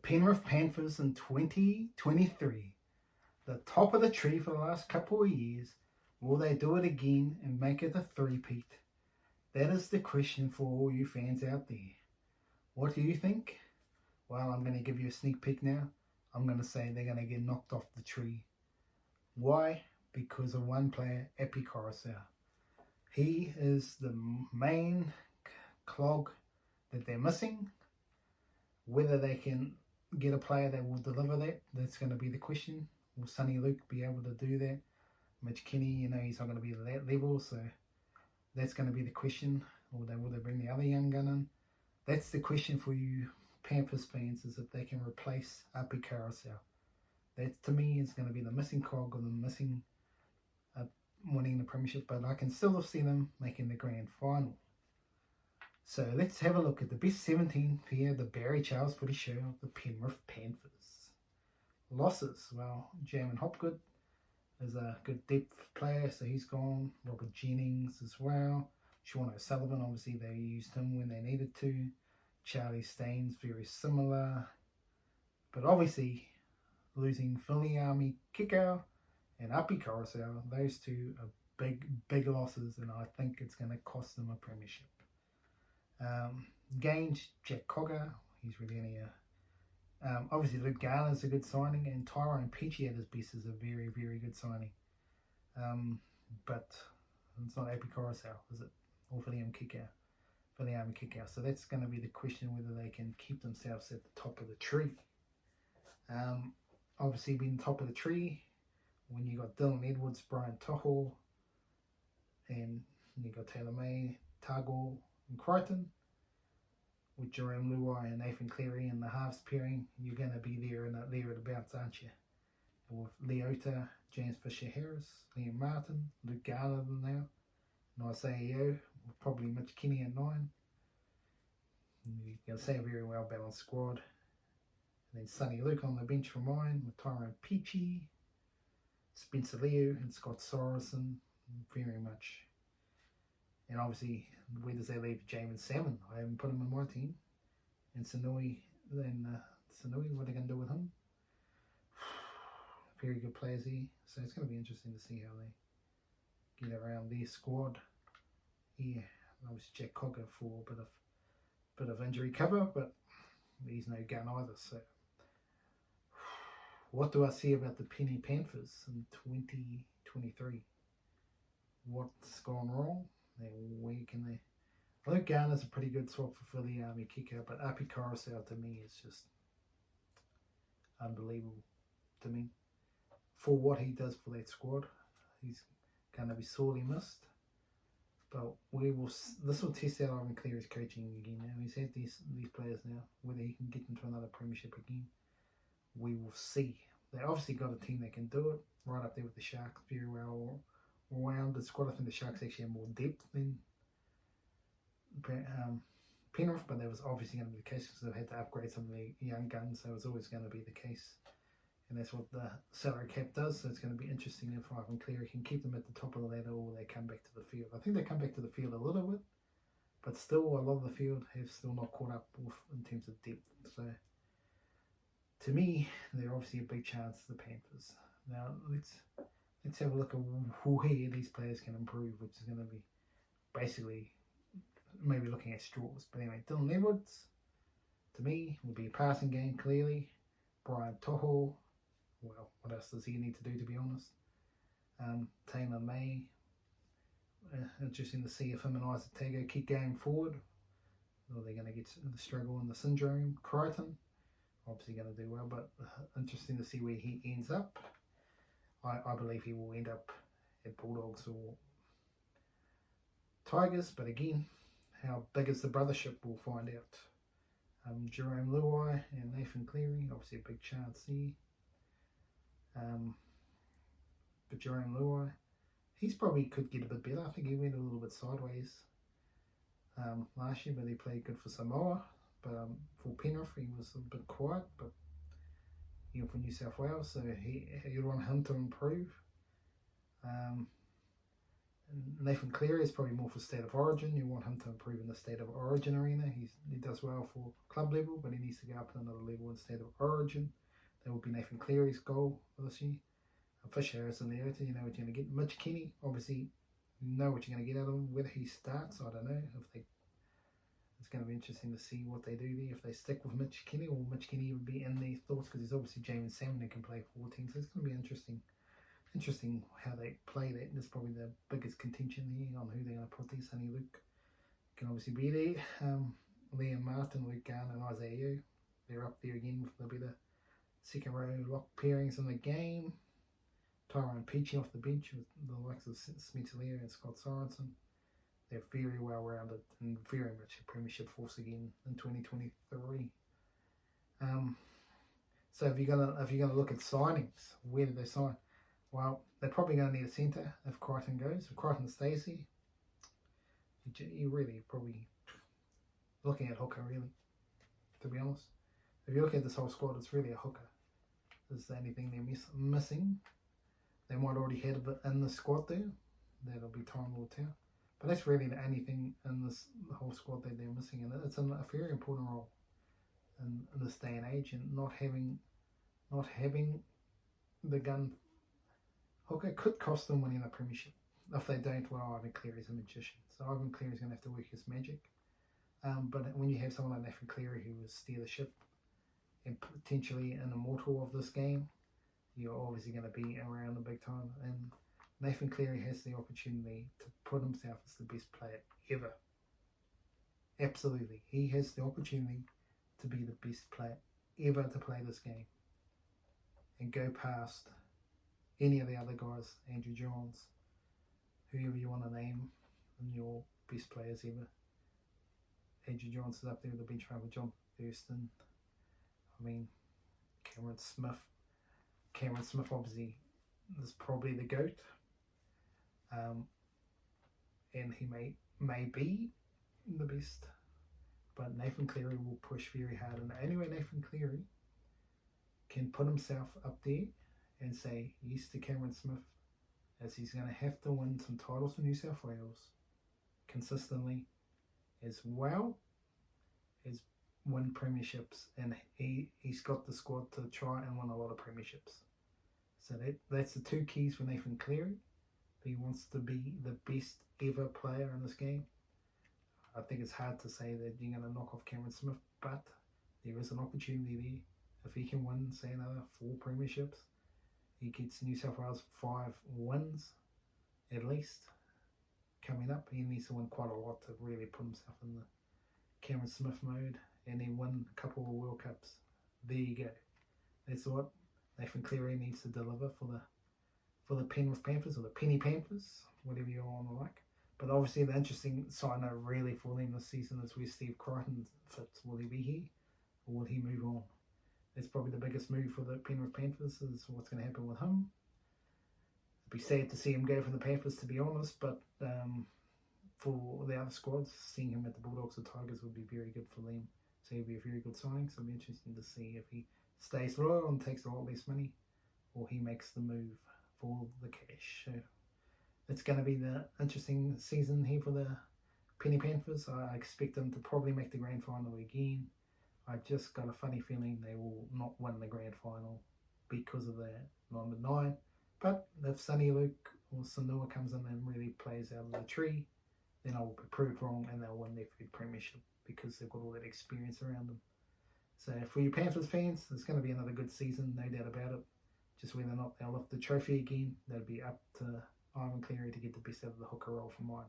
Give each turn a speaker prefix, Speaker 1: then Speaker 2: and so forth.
Speaker 1: Penrith Panthers in 2023. The top of the tree for the last couple of years. Will they do it again and make it a three-peat? That is the question for all you fans out there. What do you think? Well, I'm going to give you a sneak peek now. I'm going to say they're going to get knocked off the tree. Why? Because of one player, Api Korosiau. He is the main clog that they're missing. Whether they can get a player that will deliver that's going to be the question. Will Sonny Luke be able to do that? Mitch Kenny, he's not going to be at that level, so that's going to be the question. Or will they bring the other young gun in? That's the question for you Panthers fans, is if they can replace Api Korosiau. That, to me, is going to be the missing cog or the missing winning the premiership, but I can still see them making the grand final. So let's have a look at the best 17 here, the Barry Charles Footy show of the Penrith Panthers. Losses, well, Jamin Hopgood is a good depth player, so he's gone. Robert Jennings as well. Sean O'Sullivan, obviously they used him when they needed to. Charlie Staines, very similar. But obviously, losing Viliame Kikau and Api Korosiau, those two are big losses, and I think it's going to cost them a premiership. Gained Jack Cogger, he's really only obviously Luke Garner's a good signing, and Tyrone Peachey at his best is a very, very good signing. But it's not Api Korosiau, is it? Or Viliame Kikau. So that's going to be the question, whether they can keep themselves at the top of the tree. Obviously being top of the tree, when you got Dylan Edwards, Brian To'o, and you got Taylor May, Tago, and Crichton, with Jerome Luai and Nathan Cleary in the halves pairing, you're going to be there and thereabouts, aren't you? And with Leota, James Fisher-Harris, Liam Martin, Luke Garner now, and Isaiah Yeo, probably Mitch Kenny at 9. You're going to say a very well balanced squad. And then Sonny Luke on the bench for mine, with Tyrone Peachey, Spencer Leo, and Scott Sorensen, very much. And obviously, where does that leave Jamin Salmon? I haven't put him in my team. And Sanui, what are they going to do with him? Very good players here. So it's going to be interesting to see how they get around their squad. Yeah, obviously Jack Cogger for a bit of injury cover, but he's no gun either. So what do I see about the Penny Panthers in 2023? What's gone wrong? Where can they? Luke Garner's a pretty good swap for Viliame Kikau, but Api Korosiau to me is just unbelievable to me. For what he does for that squad, he's going to be sorely missed. But this will test out Nathan Cleary's coaching again. Now he's had these players now, whether he can get into another premiership again. We will see. They obviously got a team that can do it, right up there with the Sharks, very well rounded squad. I think the Sharks actually have more depth than Penrith, but that was obviously going to be the case because they've had to upgrade some of the young guns, so it's always going to be the case. And that's what the salary cap does, so it's going to be interesting if Nathan Cleary can keep them at the top of the ladder or they come back to the field. I think they come back to the field a little bit, but still a lot of the field have still not caught up with in terms of depth. So to me, they're obviously a big chance, the Panthers. Now let's have a look at where these players can improve, which is going to be basically maybe looking at straws. But anyway, Dylan Edwards, to me, will be a passing game, clearly. Brian To'o, well, what else does he need to do, to be honest? Taylor May, interesting to see if him and Isaac Tago keep going forward. Or they're going to get the struggle and the syndrome. Crichton, obviously going to do well, but interesting to see where he ends up. I believe he will end up at Bulldogs or Tigers, but again, how big is the brothership, we'll find out. Jerome Luai and Nathan Cleary, obviously a big chance there. But Jerome Luai, he's probably could get a bit better. I think he went a little bit sideways last year, but he played good for Samoa. But for Penrith, he was a bit quiet, but even for New South Wales, so you want him to improve. And Nathan Cleary is probably more for State of Origin. You want him to improve in the State of Origin arena. He does well for club level, but he needs to go up to another level in State of Origin. That would be Nathan Cleary's goal for this year. Fisher is in the outer, you know what you're going to get. Mitch Kenny, obviously, you know what you're going to get out of him. Whether he starts, I don't know. It's going to be interesting to see what they do there. If they stick with Mitch Kenny, or Mitch Kenny would be in their thoughts, because there's obviously James Salmon who can play 14, so it's going to be interesting how they play that. That's probably the biggest contention here on who they're going to put there. Sonny Luke can obviously be there. Liam Martin, Luke Garner, and Isaiah Yeo. They're up there again with the better second row lock pairings in the game. Tyrone Peachy off the bench with the likes of Smith Lear and Scott Sorensen. They're very well rounded and very much a premiership force again in 2023. So if you're gonna look at signings, where do they sign? Well, they're probably going to need a centre if Crichton goes. If Crichton stays here, you really probably looking at hooker, really, to be honest. If you look at this whole squad, it's really a hooker. Is the only thing they're missing. They might already have it in the squad there. That'll be time will tell. But that's really the only thing in this whole squad that they're missing. And it's a very important role in this day and age. And not having the gun hooker could cost them winning the premiership. If they don't, well, Ivan Cleary's a magician. So Ivan Cleary's going to have to work his magic. But when you have someone like Nathan Cleary who will steer the ship and potentially an immortal of this game, you're obviously going to be around the big time. And Nathan Cleary has the opportunity to put himself as the best player ever. Absolutely. He has the opportunity to be the best player ever to play this game and go past any of the other guys, Andrew Johns, whoever you want to name, and your best players ever. Andrew Johns is up there with the bench with John Thurston. I mean, Cameron Smith. Cameron Smith obviously is probably the GOAT. And he may be the best. But Nathan Cleary will push very hard. And the only way Nathan Cleary can put himself up there and say yes to Cameron Smith is he's going to have to win some titles for New South Wales consistently, as well as win premierships. And he's got the squad to try and win a lot of premierships. So that's the two keys for Nathan Cleary. He wants to be the best ever player in this game. I think it's hard to say that you're going to knock off Cameron Smith, but there is an opportunity there. If he can win, say, another 4 premierships, he gets New South Wales 5 wins at least coming up. He needs to win quite a lot to really put himself in the Cameron Smith mode, and then win a couple of World Cups. There you go. That's what Nathan Cleary needs to deliver for the Penrith Panthers, or the Penny Panthers, whatever you want to like. But obviously the interesting side note really for them this season is where Steve Crichton fits. Will he be here, or will he move on? That's probably the biggest move for the Penrith Panthers, is what's going to happen with him. It'd be sad to see him go from the Panthers, to be honest, but for the other squads, seeing him at the Bulldogs or Tigers would be very good for them. So he'll be a very good signing. So it'll be interesting to see if he stays loyal and takes a lot less money, or he makes the move for the cash. So it's going to be the interesting season here for the Penny Panthers. I expect them to probably make the grand final again. I just got a funny feeling they will not win the grand final because of that number 9. But if Sonny Luke or Sanua comes in and really plays out of the tree, then I will be proved wrong and they'll win their 3rd premiership because they've got all that experience around them. So for you Panthers fans, it's going to be another good season, no doubt about it. Just whether or not they'll lift the trophy again, that'll be up to Ivan Cleary to get the best out of the hooker role for mine.